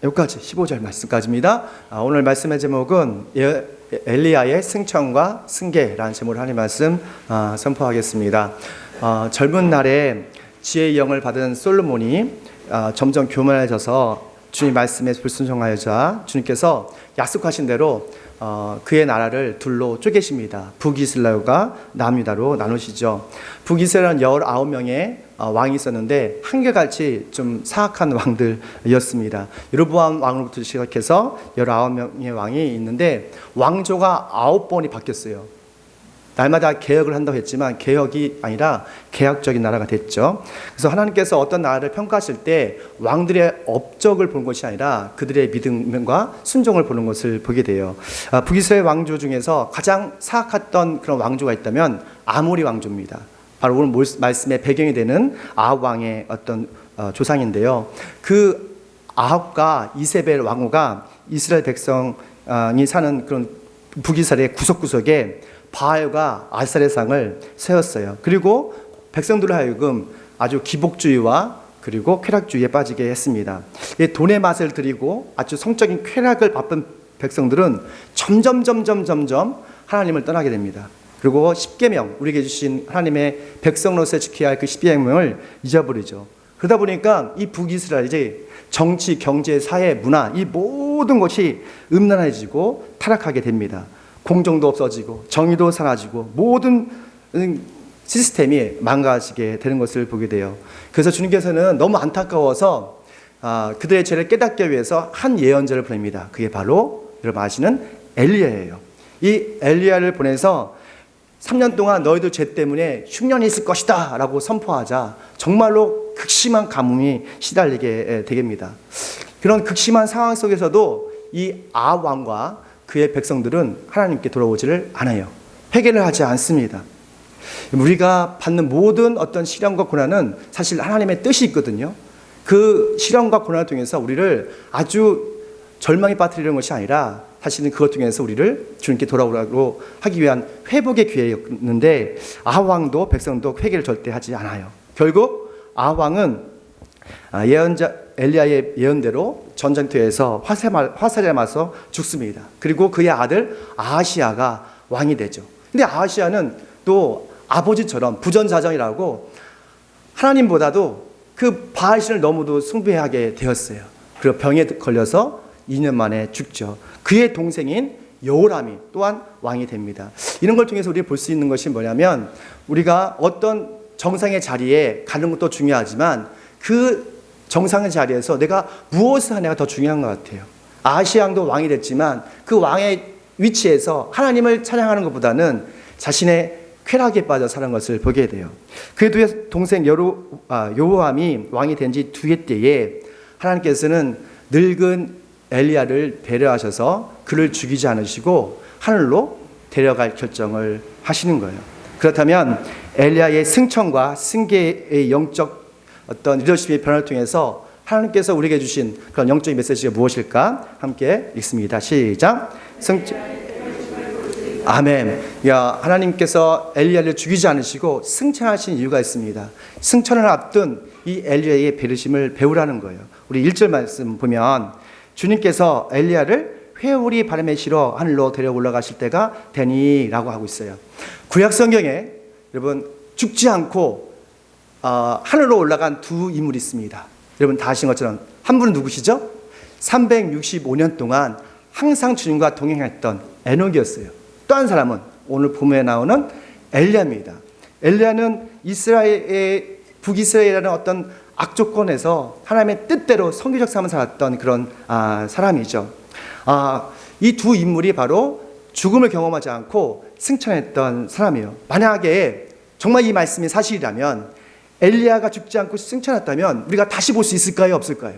여기까지 15절 말씀까지입니다. 오늘 말씀의 제목은 엘리야의 승천과 승계라는 제목으로 하나님 말씀 선포하겠습니다. 젊은 날에 지혜의 영을 받은 솔로몬이 점점 교만해져서 주님 말씀에 불순종하여자 주님께서 약속하신 대로 그의 나라를 둘로 쪼개십니다. 북이스라엘과 남유다로 나누시죠. 북이스라엘은 19명의 왕이 있었는데 한결같이 좀 사악한 왕들이었습니다. 여로보암 왕으로부터 시작해서 19명의 왕이 있는데 왕조가 9번이 바뀌었어요. 날마다 개혁을 한다고 했지만 개혁이 아니라 개혁적인 나라가 됐죠. 그래서 하나님께서 어떤 나라를 평가하실 때 왕들의 업적을 보는 것이 아니라 그들의 믿음과 순종을 보는 것을 보게 돼요. 북이스라엘 왕조 중에서 가장 사악했던 그런 왕조가 있다면 아모리 왕조입니다. 바로 오늘 말씀의 배경이 되는 아합 왕의 어떤 조상인데요. 그 아합과 이세벨 왕후가 이스라엘 백성이 사는 그런 북이스라엘의 구석구석에 바알과 아세라상을 세웠어요. 그리고 백성들을 하여금 아주 기복주의와 그리고 쾌락주의에 빠지게 했습니다. 돈의 맛을 들이고 아주 성적인 쾌락을 바쁜 백성들은 점점 하나님을 떠나게 됩니다. 그리고 10계명, 우리에게 주신 하나님의 백성으로서 지켜야 할 그 10계명을 잊어버리죠. 그러다 보니까 이 북이스라엘이 정치, 경제, 사회, 문화 이 모든 것이 음란해지고 타락하게 됩니다. 공정도 없어지고 정의도 사라지고 모든 시스템이 망가지게 되는 것을 보게 돼요. 그래서 주님께서는 너무 안타까워서 그들의 죄를 깨닫기 위해서 한 예언자를 보냅니다. 그게 바로 여러분 아시는 엘리야예요. 이 엘리야를 보내서 3년 동안 너희들 죄 때문에 흉년이 있을 것이다 라고 선포하자 정말로 극심한 가뭄이 시달리게 됩니다. 그런 극심한 상황 속에서도 이 아합 왕과 그의 백성들은 하나님께 돌아오지를 않아요. 회개를 하지 않습니다. 우리가 받는 모든 어떤 시련과 고난은 사실 하나님의 뜻이 있거든요. 그 시련과 고난을 통해서 우리를 아주 절망에 빠뜨리는 것이 아니라 사실은 그것 통해서 우리를 주님께 돌아오라고 하기 위한 회복의 기회였는데 아합 왕도 백성도 회개를 절대 하지 않아요. 결국 아합 왕은 예언자 엘리야의 예언대로 전쟁터에서 화살에 맞서 죽습니다. 그리고 그의 아들 아하시야가 왕이 되죠. 근데 아하시야는 또 아버지처럼 부전자전이라고 하나님보다도 그 바알신을 너무도 숭배하게 되었어요. 그리고 병에 걸려서 2년 만에 죽죠. 그의 동생인 여호람이 또한 왕이 됩니다. 이런 걸 통해서 우리가 볼 수 있는 것이 뭐냐면 우리가 어떤 정상의 자리에 가는 것도 중요하지만 그 정상의 자리에서 내가 무엇을 하냐가 더 중요한 것 같아요. 아하시야도 왕이 됐지만 그 왕의 위치에서 하나님을 찬양하는 것보다는 자신의 쾌락에 빠져 사는 것을 보게 돼요. 그의 동생 여로보암이 왕이 된 지 2해 때에 하나님께서는 늙은 엘리야를 배려하셔서 그를 죽이지 않으시고 하늘로 데려갈 결정을 하시는 거예요. 그렇다면 엘리야의 승천과 승계의 영적 어떤 리더십의 변화를 통해서 하나님께서 우리에게 주신 그런 영적인 메시지가 무엇일까? 함께 읽습니다. 시작. 아멘. 하나님께서 엘리야를 죽이지 않으시고 승천하신 이유가 있습니다. 승천을 앞둔 이 엘리야의 배려심을 배우라는 거예요. 우리 1절 말씀 보면 주님께서 엘리야를 회오리 바람에 실어 하늘로 데려 올라가실 때가 되니라고 하고 있어요. 구약 성경에 여러분 죽지 않고 하늘로 올라간 두 인물이 있습니다. 여러분 다 아시는 것처럼 한 분은 누구시죠? 365년 동안 항상 주님과 동행했던 에녹이었어요. 또 한 사람은 오늘 본문에 나오는 엘리야입니다. 엘리야는 북이스라엘이라는 어떤 악조건에서 하나님의 뜻대로 성교적 삶을 살았던 그런 사람이죠. 이 두 인물이 바로 죽음을 경험하지 않고 승천했던 사람이에요. 만약에 정말 이 말씀이 사실이라면 엘리야가 죽지 않고 승천했다면 우리가 다시 볼 수 있을까요? 없을까요?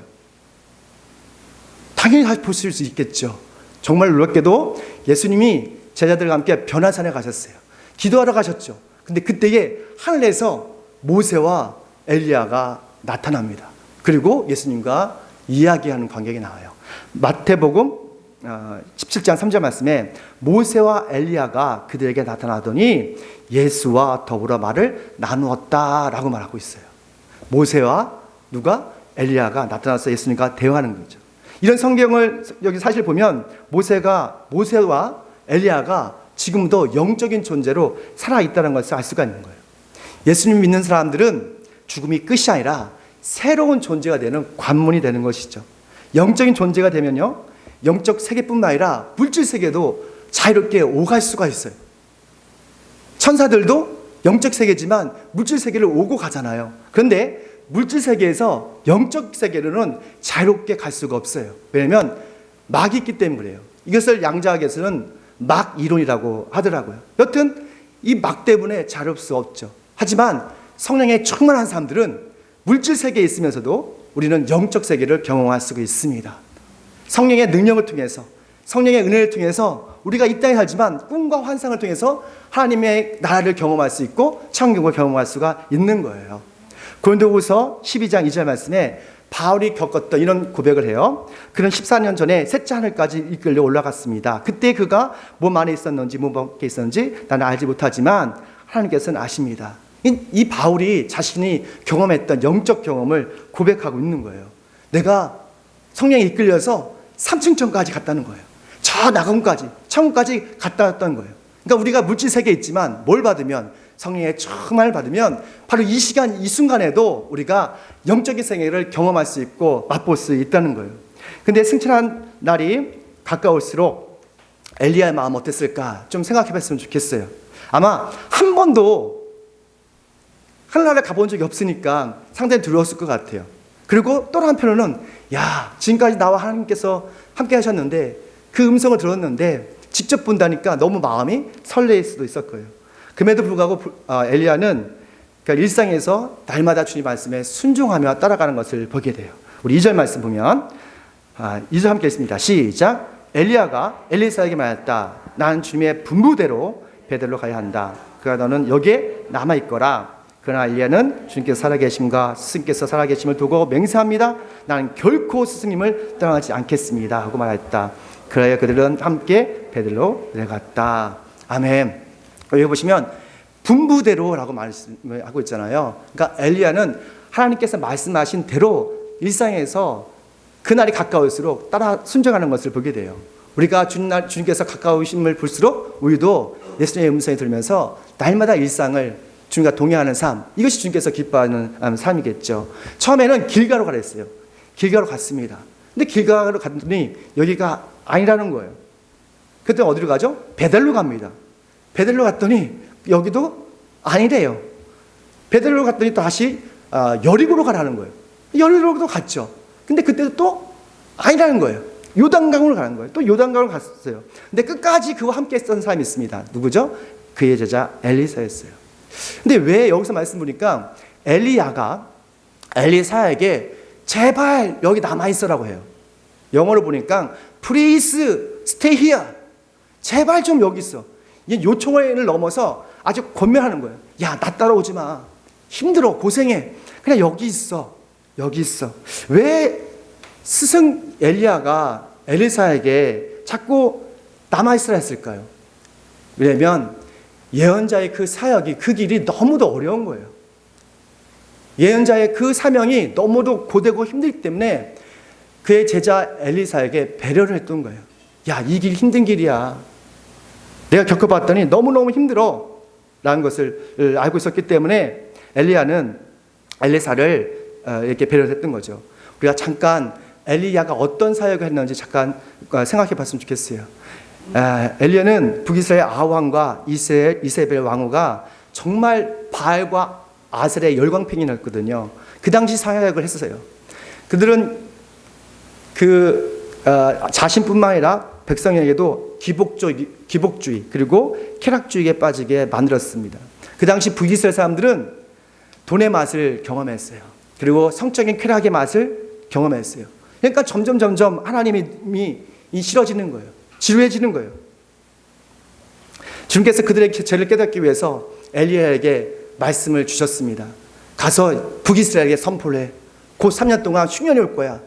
당연히 다시 볼 수 있겠죠. 정말 놀랍게도 예수님이 제자들과 함께 변화산에 가셨어요. 기도하러 가셨죠. 근데 그때에 하늘에서 모세와 엘리야가 나타납니다. 그리고 예수님과 이야기하는 광경이 나와요. 마태복음 17장 3절 말씀에 모세와 엘리야가 그들에게 나타나더니 예수와 더불어 말을 나누었다라고 말하고 있어요. 모세와 누가? 엘리야가 나타나서 예수님과 대화하는 거죠. 이런 성경을 여기 사실 보면 모세와 엘리야가 지금도 영적인 존재로 살아있다는 것을 알 수가 있는 거예요. 예수님 믿는 사람들은 죽음이 끝이 아니라 새로운 존재가 되는 관문이 되는 것이죠. 영적인 존재가 되면요, 영적 세계뿐만 아니라 물질 세계도 자유롭게 오갈 수가 있어요. 천사들도 영적 세계지만 물질 세계를 오고 가잖아요. 그런데 물질 세계에서 영적 세계로는 자유롭게 갈 수가 없어요. 왜냐하면 막이 있기 때문에 그래요. 이것을 양자학에서는 막 이론이라고 하더라고요. 여튼 이 막 때문에 자유로울 수 없죠. 하지만 성령에 충만한 사람들은 물질 세계에 있으면서도 우리는 영적 세계를 경험할 수가 있습니다. 성령의 능력을 통해서, 성령의 은혜를 통해서 우리가 이 땅에 살지만 꿈과 환상을 통해서 하나님의 나라를 경험할 수 있고 천국을 경험할 수가 있는 거예요. 고린도후서 12장 2절 말씀에 바울이 겪었던 이런 고백을 해요. 그는 14년 전에 셋째 하늘까지 이끌려 올라갔습니다. 그때 그가 몸 안에 있었는지 몸 밖에 있었는지 나는 알지 못하지만 하나님께서는 아십니다. 이 바울이 자신이 경험했던 영적 경험을 고백하고 있는 거예요. 내가 성령에 이끌려서 3층천까지 갔다는 거예요. 저 나금까지, 천국까지 갔다 왔다는 거예요. 그러니까 우리가 물질 세계에 있지만 뭘 받으면, 성령의 충만을 받으면 바로 이 시간, 이 순간에도 우리가 영적인 세계를 경험할 수 있고 맛볼 수 있다는 거예요. 근데 승천한 날이 가까울수록 엘리야의 마음 어땠을까 좀 생각해 봤으면 좋겠어요. 아마 한 번도 하늘나라에 가본 적이 없으니까 상당히 두려웠을 것 같아요. 그리고 또 한편으로는 야, 지금까지 나와 하나님께서 함께 하셨는데 그 음성을 들었는데 직접 본다니까 너무 마음이 설레일 수도 있을 거예요. 그럼에도 불구하고 엘리야는 그러니까 일상에서 날마다 주님 말씀에 순종하며 따라가는 것을 보게 돼요. 우리 2절 말씀 보면 2절 함께 읽습니다. 시작. 엘리야가 엘리사에게 말했다. 나는 주님의 분부대로 베델로 가야 한다. 그러나 너는 여기에 남아있거라. 그러나 엘리야는 주님께서 살아계심과 스승께서 살아계심을 두고 맹세합니다. 나는 결코 스승님을 떠나지 않겠습니다 하고 말했다. 그래야 그들은 함께 베델로 내려갔다. 아멘. 여기 보시면 분부대로라고 말씀을 하고 있잖아요. 그러니까 엘리야는 하나님께서 말씀하신 대로 일상에서 그날이 가까울수록 따라 순종하는 것을 보게 돼요. 우리가 주님께서 가까우심을 볼수록 우리도 예수님의 음성을 들으면서 날마다 일상을 주님과 동행하는 삶, 이것이 주님께서 기뻐하는 삶이겠죠. 처음에는 길가로 가라 했어요. 길가로 갔습니다. 근데 길가로 갔더니 여기가 아니라는 거예요. 그때 어디로 가죠? 베델로 갑니다. 베델로 갔더니 여기도 아니래요. 베델로 갔더니 또 다시 여리고로 가라는 거예요. 여리고로 갔죠. 근데 그때도 또 아니라는 거예요. 요단강으로 가는 거예요. 또 요단강으로 갔어요. 근데 끝까지 그와 함께 했던 사람이 있습니다. 누구죠? 그의 제자 엘리사였어요. 근데 왜 여기서 말씀 보니까 엘리야가 엘리사에게 제발 여기 남아있어라고 해요. 영어로 보니까 Please stay here. 제발 좀 여기 있어. 이 요청을 넘어서 아주 권면하는 거예요. 야, 나 따라오지 마. 힘들어. 고생해. 그냥 여기 있어. 여기 있어. 왜 스승 엘리야가 엘리사에게 자꾸 남아있으라 했을까요? 왜냐하면 예언자의 그 사역이, 그 길이 너무도 어려운 거예요. 예언자의 그 사명이 너무도 고되고 힘들기 때문에 그의 제자 엘리사에게 배려를 했던 거예요. 야, 이 길 힘든 길이야. 내가 겪어봤더니 너무너무 힘들어 라는 것을 알고 있었기 때문에 엘리야는 엘리사를 이렇게 배려를 했던 거죠. 우리가 잠깐 엘리야가 어떤 사역을 했는지 잠깐 생각해 봤으면 좋겠어요. 엘리야는 북이스라엘 아합왕과 이세벨 왕후가 정말 바알과 아셀의 열광팬이 났거든요. 그 당시 사역을 했었어요. 그들은 자신뿐만 아니라 백성에게도 기복주의 그리고 쾌락주의에 빠지게 만들었습니다. 그 당시 북이스라엘 사람들은 돈의 맛을 경험했어요. 그리고 성적인 쾌락의 맛을 경험했어요. 그러니까 점점 하나님이 싫어지는 거예요. 지루해지는 거예요. 주님께서 그들의 죄를 깨닫기 위해서 엘리야에게 말씀을 주셨습니다. 가서 북이스라엘에게 선포를 해. 곧 3년 동안 흉년이 올 거야.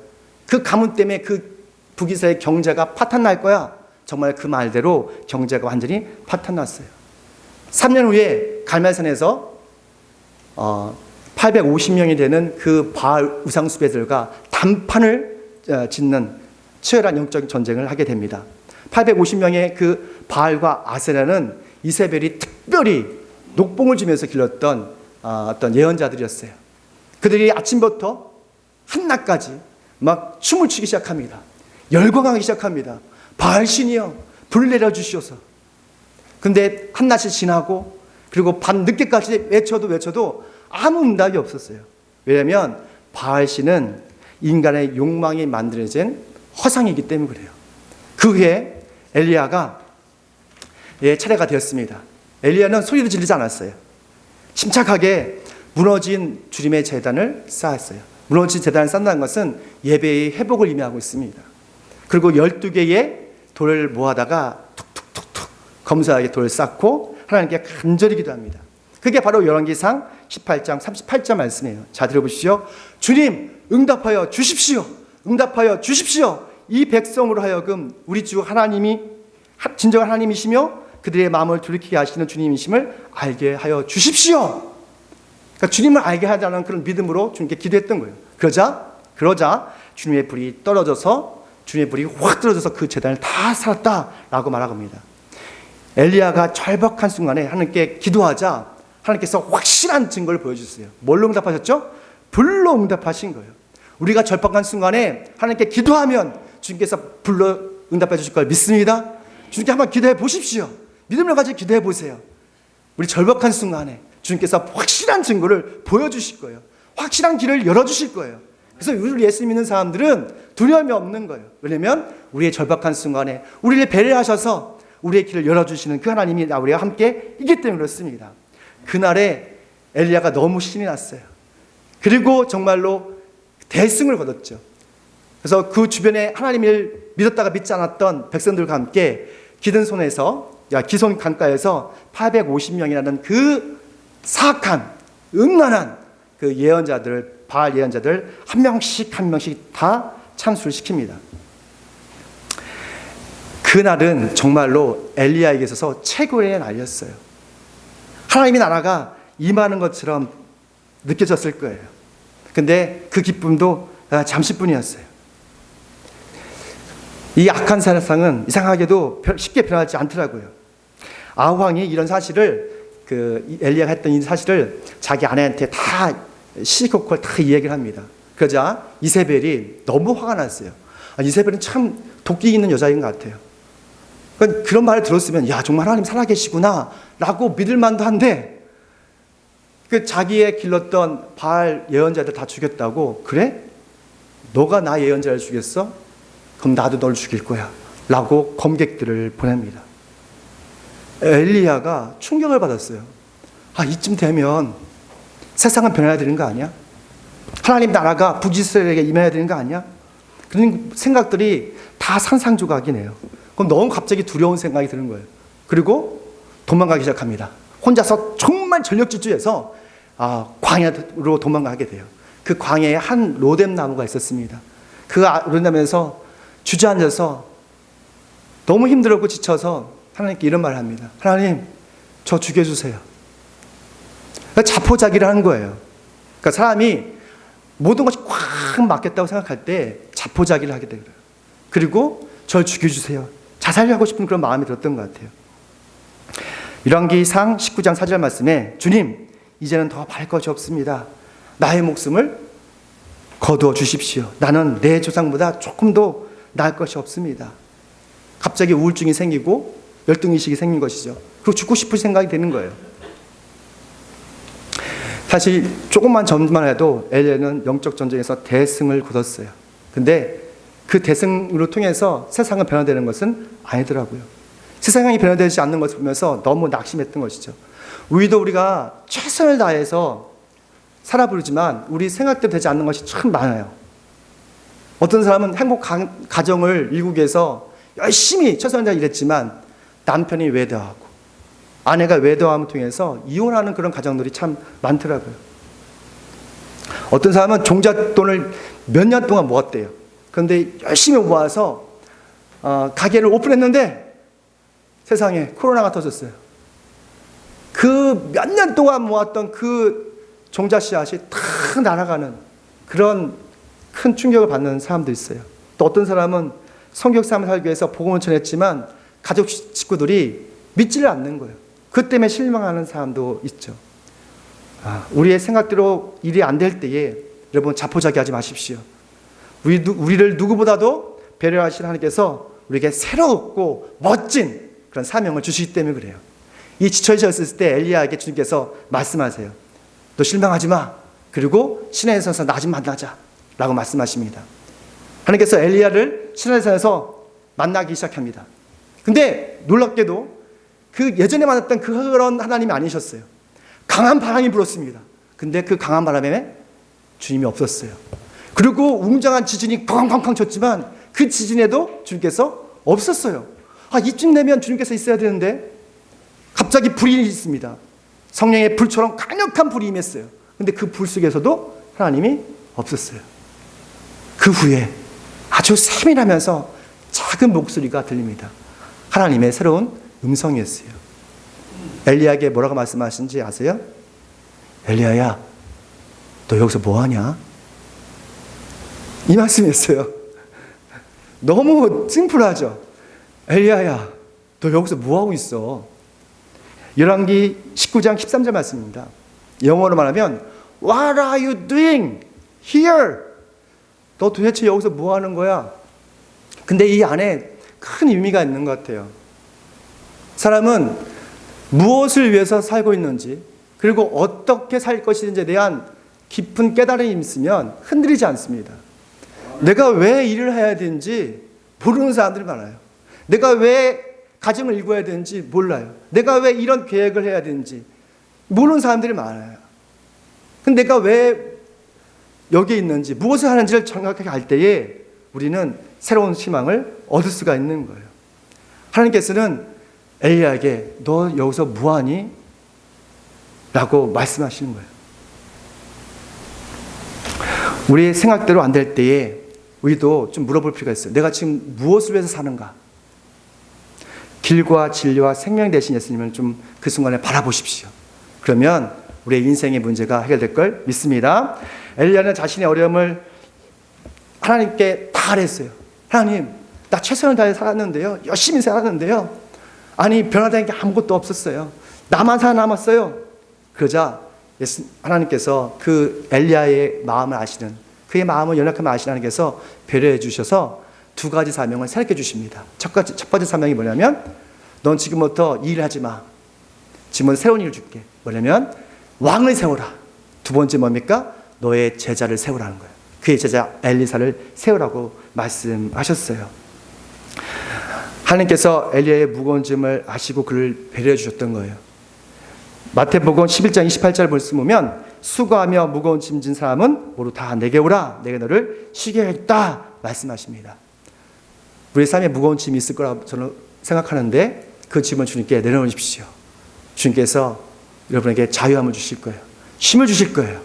그 가뭄 때문에 그 북이스라엘 경제가 파탄날 거야. 정말 그 말대로 경제가 완전히 파탄났어요. 3년 후에 갈멜산에서 850명이 되는 그 바알 우상 숭배들과 단판을 짓는 치열한 영적 전쟁을 하게 됩니다. 850명의 그 바알과 아세라는 이세벨이 특별히 녹봉을 주면서 길렀던 어떤 예언자들이었어요. 그들이 아침부터 한낮까지 막 춤을 추기 시작합니다. 열광하기 시작합니다. 바알신이여 불 내려주시옵소서. 근데 한낮이 지나고 그리고 밤 늦게까지 외쳐도 아무 응답이 없었어요. 왜냐하면 바알신은 인간의 욕망이 만들어진 허상이기 때문에 그래요. 그 후에 엘리야가 차례가 되었습니다. 엘리야는 소리도 지르지 않았어요. 침착하게 무너진 주님의 제단을 쌓았어요. 무너진 제단을 쌓는다는 것은 예배의 회복을 의미하고 있습니다. 그리고 12개의 돌을 모아다가 툭툭툭툭 검소하게 돌을 쌓고 하나님께 간절히 기도합니다. 그게 바로 열왕기상 18장 38절 말씀이에요. 자, 들어보시죠. 주님 응답하여 주십시오. 응답하여 주십시오. 이 백성으로 하여금 우리 주 하나님이 진정한 하나님이시며 그들의 마음을 돌이키게 하시는 주님이심을 알게 하여 주십시오. 그러니까 주님을 알게 하자는 그런 믿음으로 주님께 기도했던 거예요. 그러자 주님의 불이 떨어져서 주님의 불이 확 떨어져서 그 제단을 다 살았다라고 말합니다. 엘리야가 절박한 순간에 하나님께 기도하자 하나님께서 확실한 증거를 보여주셨어요. 뭘로 응답하셨죠? 불로 응답하신 거예요. 우리가 절박한 순간에 하나님께 기도하면 주님께서 불로 응답해 주실 걸 믿습니다. 주님께 한번 기도해 보십시오. 믿음을 가지고 기도해 보세요. 우리 절박한 순간에 주님께서 확실한 증거를 보여주실 거예요. 확실한 길을 열어주실 거예요. 그래서 우리 예수 믿는 사람들은 두려움이 없는 거예요. 왜냐하면 우리의 절박한 순간에 우리를 배려하셔서 우리의 길을 열어주시는 그 하나님이 우리와 함께 있기 때문에 그렇습니다. 그날에 엘리야가 너무 신이 났어요. 그리고 정말로 대승을 거뒀죠. 그래서 그 주변에 하나님을 믿었다가 믿지 않았던 백성들과 함께 기손 강가에서 850명이라는 그 사악한 음란한 그 예언자들, 바알 예언자들 한 명씩 다 참수를 시킵니다. 그날은 정말로 엘리야에게 있어서 최고의 날이었어요. 하나님의 나라가 임하는 것처럼 느껴졌을 거예요. 근데 그 기쁨도 잠시뿐이었어요. 이 악한 세상은 이상하게도 쉽게 변하지 않더라고요. 아합왕이 이런 사실을 엘리야가 했던 이 사실을 자기 아내한테 다 시시콜콜 다 이야기를 합니다. 그러자 이세벨이 너무 화가 났어요. 이세벨은 참 도끼 있는 여자인 것 같아요. 그런 말을 들었으면 야 정말 하나님 살아계시구나 라고 믿을 만도 한데 자기의 길렀던 바알 예언자들 다 죽였다고 그래? 너가 나 예언자를 죽였어? 그럼 나도 널 죽일 거야 라고 검객들을 보냅니다. 엘리야가 충격을 받았어요. 이쯤 되면 세상은 변해야 되는 거 아니야? 하나님 나라가 북이스라엘에게 임해야 되는 거 아니야? 그런 생각들이 다 상상조각이네요. 그럼 너무 갑자기 두려운 생각이 드는 거예요. 그리고 도망가기 시작합니다. 혼자서 정말 전력질주해서 광야로 도망가게 돼요. 그 광야에 한 로뎀 나무가 있었습니다. 그 로뎀나무에서 주저앉아서 너무 힘들었고 지쳐서 하나님께 이런 말을 합니다. 하나님, 저 죽여주세요. 자포자기를 하는 거예요. 그러니까 사람이 모든 것이 꽉 막겠다고 생각할 때 자포자기를 하게 돼요. 그리고 절 죽여주세요. 자살하고 싶은 그런 마음이 들었던 것 같아요. 열왕기상 19장 4절 말씀에 주님, 이제는 더 바랄 것이 없습니다. 나의 목숨을 거두어 주십시오. 나는 내 조상보다 조금도 나을 것이 없습니다. 갑자기 우울증이 생기고 열등의식이 생긴 것이죠. 그리고 죽고 싶을 생각이 드는 거예요. 사실 조금만 전만 해도 엘리야는 영적 전쟁에서 대승을 거뒀어요. 근데 그 대승으로 통해서 세상은 변화되는 것은 아니더라고요. 세상이 변화되지 않는 것을 보면서 너무 낙심했던 것이죠. 우리가 최선을 다해서 살아보지만 우리 생각대로 되지 않는 것이 참 많아요. 어떤 사람은 행복 가정을 일구기 위해서 열심히 최선을 다해 일했지만 남편이 외도하고 아내가 외도함을 통해서 이혼하는 그런 가정들이 참 많더라고요. 어떤 사람은 종잣돈을 몇 년 동안 모았대요. 그런데 열심히 모아서 가게를 오픈했는데 세상에 코로나가 터졌어요. 그 몇 년 동안 모았던 그 종자 씨앗이 다 날아가는 그런 큰 충격을 받는 사람도 있어요. 또 어떤 사람은 성교육 삶을 살기 위해서 복음을 전했지만 가족 식구들이 믿지를 않는 거예요. 그 때문에 실망하는 사람도 있죠. 우리의 생각대로 일이 안 될 때에 여러분 자포자기하지 마십시오. 우리를 누구보다도 배려하시는 하나님께서 우리에게 새롭고 멋진 그런 사명을 주시기 때문에 그래요. 이 지쳐있었을 때 엘리야에게 주님께서 말씀하세요. 너 실망하지 마. 그리고 시내에서 나 좀 만나자 라고 말씀하십니다. 하나님께서 엘리야를 시내에서 만나기 시작합니다. 근데 놀랍게도 그 예전에 만났던 그런 하나님이 아니셨어요. 강한 바람이 불었습니다. 근데 그 강한 바람에 주님이 없었어요. 그리고 웅장한 지진이 쾅쾅쾅 쳤지만 그 지진에도 주님께서 없었어요. 이쯤 되면 주님께서 있어야 되는데 갑자기 불이 있습니다. 성령의 불처럼 강력한 불이 임했어요. 근데 그 불 속에서도 하나님이 없었어요. 그 후에 아주 세밀하면서 작은 목소리가 들립니다. 하나님의 새로운 음성이었어요. 엘리야에게 뭐라고 말씀하신지 아세요? 엘리야야, 너 여기서 뭐하냐? 이 말씀이었어요. 너무 심플하죠? 엘리야야, 너 여기서 뭐하고 있어? 열왕기 19장 13절 말씀입니다. 영어로 말하면 What are you doing here? 너 도대체 여기서 뭐하는 거야? 근데 이 안에 큰 의미가 있는 것 같아요. 사람은 무엇을 위해서 살고 있는지 그리고 어떻게 살 것인지에 대한 깊은 깨달음이 있으면 흔들리지 않습니다. 내가 왜 일을 해야 되는지 모르는 사람들이 많아요. 내가 왜 가정을 일궈야 되는지 몰라요. 내가 왜 이런 계획을 해야 되는지 모르는 사람들이 많아요. 근데 내가 왜 여기에 있는지 무엇을 하는지를 정확하게 알 때에 우리는 새로운 희망을 얻을 수가 있는 거예요. 하나님께서는 엘리야에게 너 여기서 뭐하니? 라고 말씀하시는 거예요. 우리의 생각대로 안 될 때에 우리도 좀 물어볼 필요가 있어요. 내가 지금 무엇을 위해서 사는가? 길과 진리와 생명 되신 예수님을 좀 그 순간에 바라보십시오. 그러면 우리의 인생의 문제가 해결될 걸 믿습니다. 엘리야는 자신의 어려움을 하나님께 다 아뢰었어요. 하나님, 나 최선을 다해 살았는데요. 열심히 살았는데요. 아니, 변화된 게 아무것도 없었어요. 나만 살아남았어요. 그러자 하나님께서 그 엘리야의 마음을 아시는, 그의 마음을 연약함을 아시는 하나님께서 배려해 주셔서 두 가지 사명을 새롭게 주십니다. 첫 번째 사명이 뭐냐면 넌 지금부터 일을 하지 마. 지금은 새로운 일을 줄게. 뭐냐면 왕을 세워라. 두 번째 뭡니까? 너의 제자를 세우라는 거예요. 그의 제자 엘리사를 세우라고 말씀하셨어요. 하나님께서 엘리야의 무거운 짐을 아시고 그를 배려해 주셨던 거예요. 마태복음 11장 28절 말씀 보면 수고하며 무거운 짐 진 사람은 모두 다 내게 오라. 내가 너를 쉬게 하겠다 말씀하십니다. 우리 삶에 무거운 짐이 있을 거라고 저는 생각하는데 그 짐을 주님께 내려놓으십시오. 주님께서 여러분에게 자유함을 주실 거예요. 힘을 주실 거예요.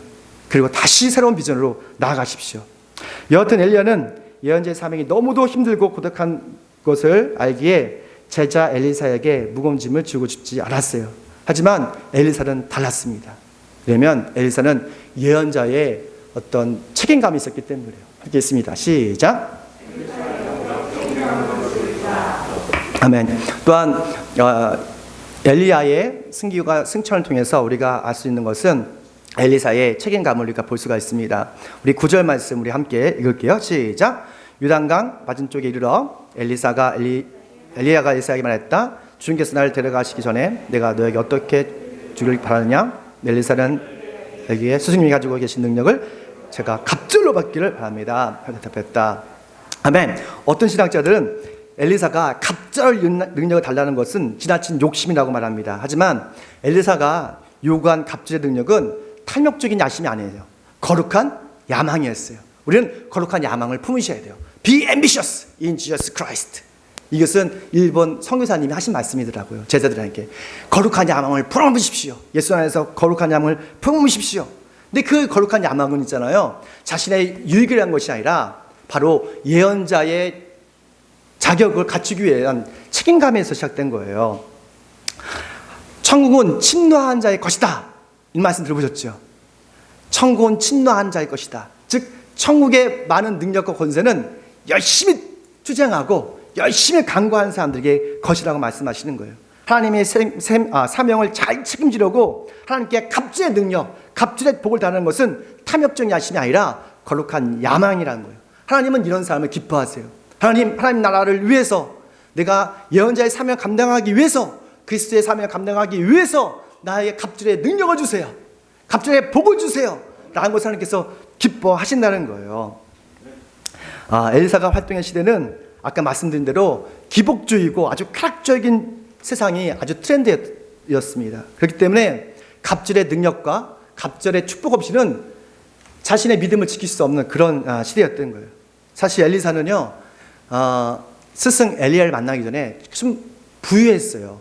그리고 다시 새로운 비전으로 나아가십시오. 여하튼 엘리야는 예언자의 사명이 너무도 힘들고 고독한 것을 알기에 제자 엘리사에게 무거운 짐을 주고 싶지 않았어요. 하지만 엘리사는 달랐습니다. 왜냐하면 엘리사는 예언자의 어떤 책임감이 있었기 때문에 그래요. 함께 있습니다. 시작. 아멘. 또한 엘리야의 승천을 통해서 우리가 알 수 있는 것은 엘리사의 책임감을 우리가 볼 수가 있습니다. 우리 9절 말씀 우리 함께 읽을게요. 시작. 요단강 맞은쪽에 이르러 엘리야가 엘리사에게 말했다. 주님께서 나를 데려가시기 전에 내가 너에게 어떻게 주길 바라느냐? 엘리사는 여기에 스승님이 가지고 계신 능력을 제가 갑절로 받기를 바랍니다. 대답했다. 아멘. 어떤 신학자들은 엘리사가 갑절 능력을 달라는 것은 지나친 욕심이라고 말합니다. 하지만 엘리사가 요구한 갑절의 능력은 탐욕적인 야심이 아니에요. 거룩한 야망이었어요. 우리는 거룩한 야망을 품으셔야 돼요. Be ambitious in Jesus Christ. 이것은 일본 선교사님이 하신 말씀이더라고요. 제자들에게 거룩한 야망을 품으십시오. 예수 안에서 거룩한 야망을 품으십시오. 근데 그 거룩한 야망은 있잖아요. 자신의 유익을 위한 것이 아니라 바로 예언자의 자격을 갖추기 위한 책임감에서 시작된 거예요. 천국은 침노한 자의 것이다. 이 말씀 들어보셨죠? 천국은 침노한 자의 것이다. 즉 천국의 많은 능력과 권세는 열심히 투쟁하고 열심히 간구하는 사람들에게 것이라고 말씀하시는 거예요. 하나님의 사명을 잘 책임지려고 하나님께 갑절의 능력, 갑절의 복을 다하는 것은 탐욕적인 야심이 아니라 거룩한 야망이라는 거예요. 하나님은 이런 사람을 기뻐하세요. 하나님 나라를 위해서, 내가 예언자의 사명을 감당하기 위해서, 그리스도의 사명을 감당하기 위해서 나에게 갑절의 능력을 주세요. 갑절의 복을 주세요. 라는 것을 하나님께서 기뻐하신다는 거예요. 엘리사가 활동한 시대는 아까 말씀드린 대로 기복주의고 아주 쾌락적인 세상이 아주 트렌드였습니다. 그렇기 때문에 갑절의 능력과 갑절의 축복 없이는 자신의 믿음을 지킬 수 없는 그런 시대였던 거예요. 사실 엘리사는요, 스승 엘리야를 만나기 전에 좀 부유했어요.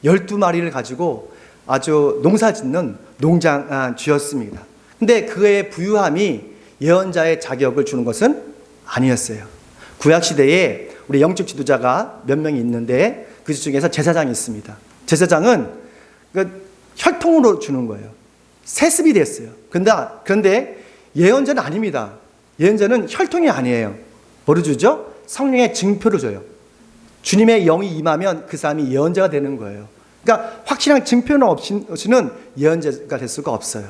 12마리를 가지고 아주 농사 짓는 농장주였습니다. 근데 그의 부유함이 예언자의 자격을 주는 것은 아니었어요. 구약시대에 우리 영적 지도자가 몇 명이 있는데 그 중에서 제사장이 있습니다. 제사장은 혈통으로 주는 거예요. 세습이 됐어요. 그런데 예언자는 아닙니다. 예언자는 혈통이 아니에요. 뭐를 주죠? 성령의 증표를 줘요. 주님의 영이 임하면 그 사람이 예언자가 되는 거예요. 그러니까 확실한 증표는 없이는 예언자가 될 수가 없어요.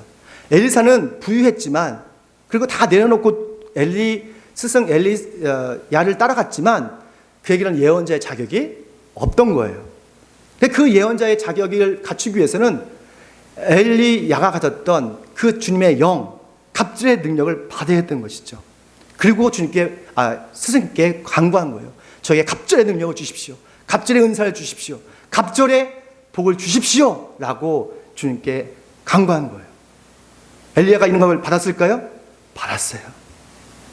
엘리사는 부유했지만, 그리고 다 내려놓고 스승 엘리야를 따라갔지만 그에게는 예언자의 자격이 없던 거예요. 그 예언자의 자격을 갖추기 위해서는 엘리야가 가졌던 그 주님의 영, 갑절의 능력을 받아야 했던 것이죠. 그리고 스승님께 간구한 거예요. 저에게 갑절의 능력을 주십시오. 갑절의 은사를 주십시오. 갑절의 복을 주십시오. 라고 주님께 간구한 거예요. 엘리야가 이런 걸 받았을까요? 받았어요.